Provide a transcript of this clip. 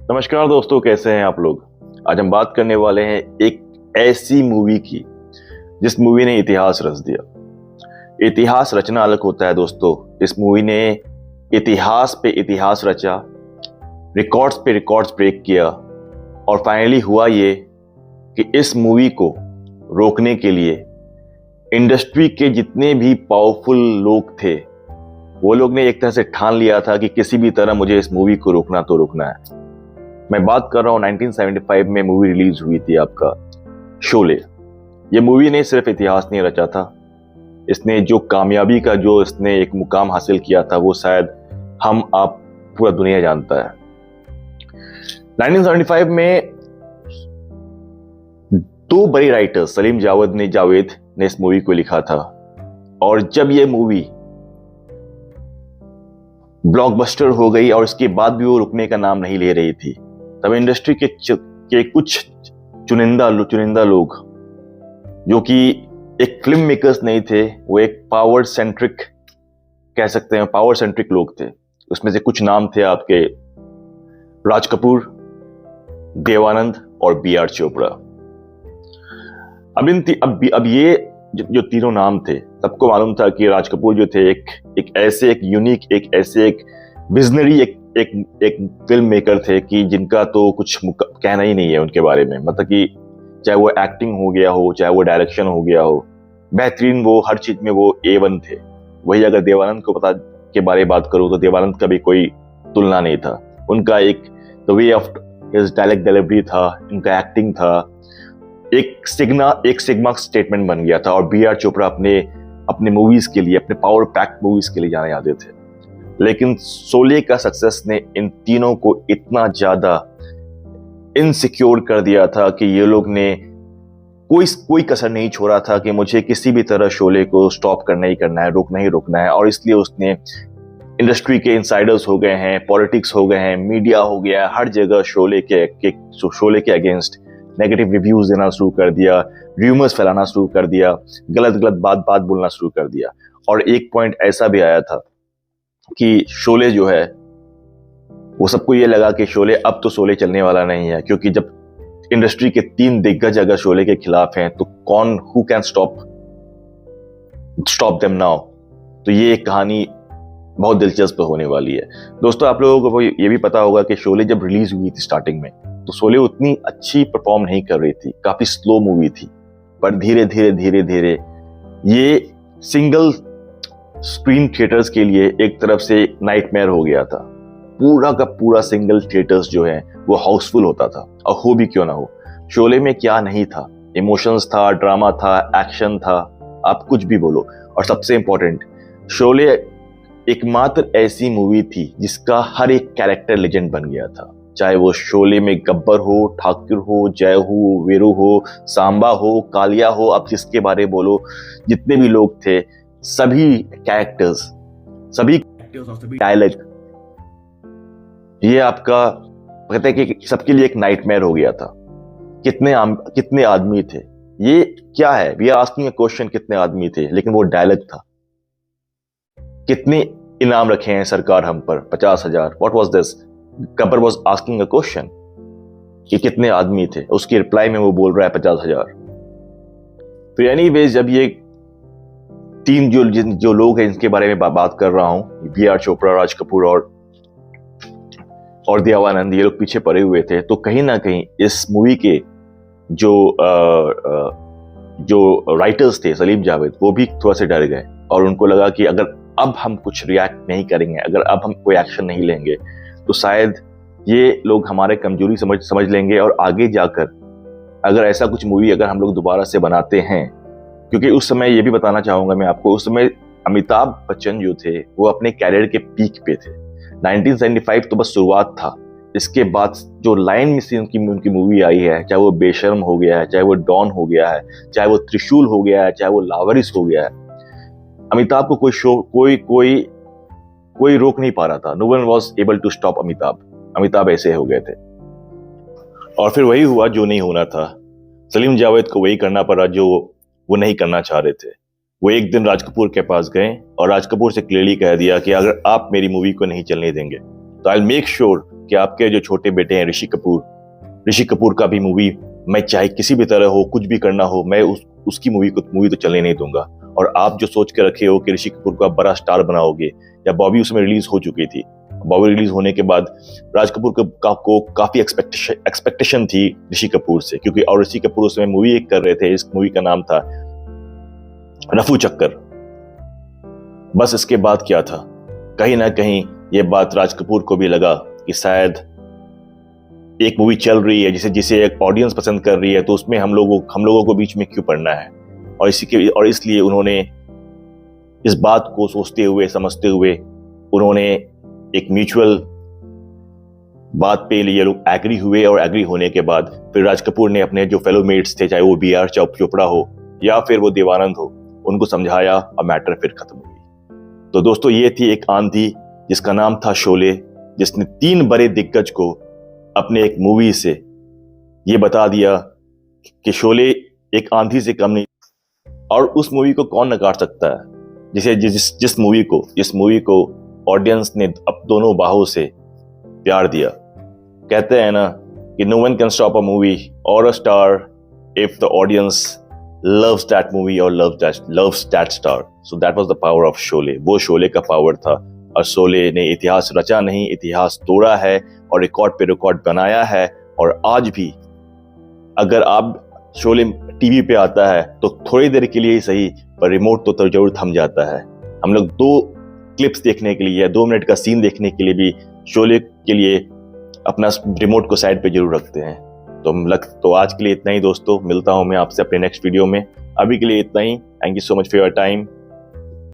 नमस्कार दोस्तों, कैसे हैं आप लोग। आज हम बात करने वाले हैं एक ऐसी मूवी की जिस मूवी ने इतिहास रच दिया। इतिहास रचना अलग होता है दोस्तों। इस मूवी ने इतिहास पे इतिहास रचा, रिकॉर्ड्स पे रिकॉर्ड्स ब्रेक किया और फाइनली हुआ ये कि इस मूवी को रोकने के लिए इंडस्ट्री के जितने भी पावरफुल लोग थे वो लोग ने एक तरह से ठान लिया था कि किसी भी तरह मुझे इस मूवी को रोकना तो रोकना है। मैं बात कर रहा हूँ 1975 में मूवी रिलीज हुई थी आपका शोले। ये मूवी ने सिर्फ इतिहास नहीं रचा था, इसने जो कामयाबी का जो इसने एक मुकाम हासिल किया था वो शायद हम आप पूरा दुनिया जानता है। 1975 में दो बड़े राइटर्स सलीम जावेद ने इस मूवी को लिखा था और जब ये मूवी ब्लॉकबस्टर हो गई और इसके बाद भी वो रुकने का नाम नहीं ले रही थी, तब इंडस्ट्री के कुछ चुनिंदा लोग जो कि एक फिल्म मेकर्स नहीं थे, वो एक पावर सेंट्रिक कह सकते हैं, पावर सेंट्रिक लोग थे। उसमें से कुछ नाम थे आपके राज कपूर, देवानंद और बी आर चोपड़ा। अब ये जो तीनों नाम थे, सबको मालूम था कि राज कपूर जो थे एक ऐसे विजनरी एक फिल्म मेकर थे कि जिनका तो कुछ कहना ही नहीं है उनके बारे में। मतलब कि चाहे वो एक्टिंग हो गया हो, चाहे वो डायरेक्शन हो गया हो, बेहतरीन, वो हर चीज में वो A1 थे। वही अगर देवानंद को के बारे में बात करूं तो देवानंद का भी कोई तुलना नहीं था। उनका एक way of his dialect delivery था, उनका एक्टिंग था, एक सिग्मा स्टेटमेंट बन गया था। और बी आर चोपड़ा अपने मूवीज के लिए, अपने पावर पैक्ड मूवीज के लिए जाने जाते थे। लेकिन शोले का सक्सेस ने इन तीनों को इतना ज्यादा इनसिक्योर कर दिया था कि ये लोग ने कोई कसर नहीं छोड़ा था कि मुझे किसी भी तरह शोले को स्टॉप करना ही करना है, रोकना ही रोकना है। और इसलिए उसने इंडस्ट्री के इनसाइडर्स हो गए हैं, पॉलिटिक्स हो गए हैं, मीडिया हो गया, हर जगह शोले के अगेंस्ट नेगेटिव रिव्यूज देना शुरू कर दिया, र्यूमर्स फैलाना शुरू कर दिया, गलत बात बोलना शुरू कर दिया। और एक पॉइंट ऐसा भी आया था कि शोले जो है वो सबको ये लगा कि शोले अब तो शोले चलने वाला नहीं है, क्योंकि जब इंडस्ट्री के 3 दिग्गज अगर शोले के खिलाफ हैं तो who can stop them now. तो ये एक कहानी बहुत दिलचस्प होने वाली है दोस्तों। आप लोगों को ये भी पता होगा कि शोले जब रिलीज हुई थी स्टार्टिंग में तो शोले उतनी अच्छी परफॉर्म नहीं कर रही थी, काफी स्लो मूवी थी। पर धीरे धीरे ये सिंगल स्क्रीन थिएटर्स के लिए एक तरफ से नाइटमेयर हो गया था। पूरा का पूरा सिंगल थिएटर्स जो है वो हाउसफुल होता था। और हो भी क्यों ना हो, शोले में क्या नहीं था, इमोशंस था, ड्रामा था, एक्शन था, आप कुछ भी बोलो। और सबसे इंपॉर्टेंट, शोले एकमात्र ऐसी मूवी थी जिसका हर एक कैरेक्टर लेजेंड बन गया था। चाहे वो शोले में गब्बर हो, ठाकुर हो, जय हो, वीरू हो, सांबा हो, कालिया हो, आप जिसके बारे में बोलो, जितने भी लोग थे, सभी कैरेक्टर्स, सभी डायलॉग, ये आपका कहते हैं कि सबके लिए एक नाइटमेयर हो गया था। कितने आदमी थे, ये क्या है, we are asking a question, कितने आदमी थे, लेकिन वो डायलॉग था। कितने इनाम रखे हैं सरकार हम पर, 50,000, what was this. Gabbar was asking a question कि कितने आदमी थे, उसकी रिप्लाई में वो बोल रहा है 50,000। तो एनीवेज, जब ये 3 जो लोग हैं इनके बारे में बात कर रहा हूं, बी आर चोपड़ा, राज कपूर और देवानंद, ये लोग पीछे पड़े हुए थे। तो कहीं ना कहीं इस मूवी के जो राइटर्स थे सलीम जावेद, वो भी थोड़ा से डर गए और उनको लगा कि अगर अब हम कुछ रिएक्ट नहीं करेंगे, अगर अब हम कोई एक्शन नहीं लेंगे तो शायद ये लोग हमारे कमजोरी समझ लेंगे और आगे जाकर अगर ऐसा कुछ मूवी अगर हम लोग दोबारा से बनाते हैं। क्योंकि उस समय ये भी बताना चाहूंगा मैं आपको, उस समय अमिताभ बच्चन जो थे वो अपने कैरियर के पीक पे थे। 1975 तो बस शुरुआत था। इसके बाद जो लाइन में से उनकी मूवी आई है, चाहे वो बेशर्म हो गया है, चाहे वो डॉन हो गया है, चाहे वो त्रिशूल हो गया है, चाहे वो लावारिस हो गया है, अमिताभ को कोई रोक नहीं पा रहा था। No one was able to stop Amitabh ऐसे हो गए थे। और फिर वही हुआ जो नहीं होना था। सलीम जावेद को वही करना पड़ा जो वो नहीं करना चाह रहे थे। वो एक दिन राज कपूर के पास गए और राज कपूर से क्लियरली कह दिया कि अगर आप मेरी मूवी को नहीं चलने देंगे तो आई मेक श्योर कि आपके जो छोटे बेटे हैं ऋषि कपूर का भी मूवी, मैं चाहे किसी भी तरह हो, कुछ भी करना हो, मैं उसकी मूवी तो चलने नहीं दूंगा। और आप जो सोच के रखे हो कि ऋषि कपूर को आप बड़ा स्टार बनाओगे, या बॉबी उसमें रिलीज हो चुकी थी, बॉबी रिलीज होने के बाद राज कपूर को काफी एक्सपेक्टेशन थी ऋषि कपूर से, क्योंकि और ऋषि कपूर उसमें मूवी एक कर रहे थे, इस मूवी का नाम था रफू चक्कर। बस इसके बाद क्या था, कहीं ना कहीं ये बात राज कपूर को भी लगा कि शायद एक मूवी चल रही है जिसे एक ऑडियंस पसंद कर रही है, तो उसमें हम लोगों को बीच में क्यों पड़ना है। और इसलिए उन्होंने इस बात को सोचते हुए समझते हुए उन्होंने एक म्यूचुअल बात पे ये लोग एग्री हुए, और एग्री होने के बाद फिर राज कपूर ने अपने जो फेलो मेट्स थे, चाहे वो बी आर चोपड़ा हो या फिर वो देवानंद हो, उनको समझाया और मैटर फिर खत्म हो गई। तो दोस्तों, ये थी एक आंधी जिसका नाम था शोले, जिसने 3 बड़े दिग्गज को अपने एक मूवी से ये बता दिया कि शोले एक आंधी से कम नहीं। और उस मूवी को कौन नकार सकता है, जिस मूवी को ऑडियंस ने अब दोनों बाहों से प्यार दिया। कहते हैं ना कि no one can stop a movie or a star if the audience loves that movie or loves that star. So that was the power of Sholay. वो शोले का पावर था, और शोले ने इतिहास रचा नहीं, इतिहास तोड़ा है और रिकॉर्ड पे रिकॉर्ड बनाया है। और आज भी अगर आप शोले टीवी पे आता है तो थोड़ी देर के लिए ही सही, पर रिमोट तो जरूर थम जाता है। हम लोग 2 क्लिप्स देखने के लिए या 2 मिनट का सीन देखने के लिए भी शोले के लिए अपना रिमोट को साइड पे जरूर रखते हैं। तो आज के लिए इतना ही दोस्तों, मिलता हूं मैं आपसे अपने नेक्स्ट वीडियो में। अभी के लिए इतना ही। Thank you so much for your time.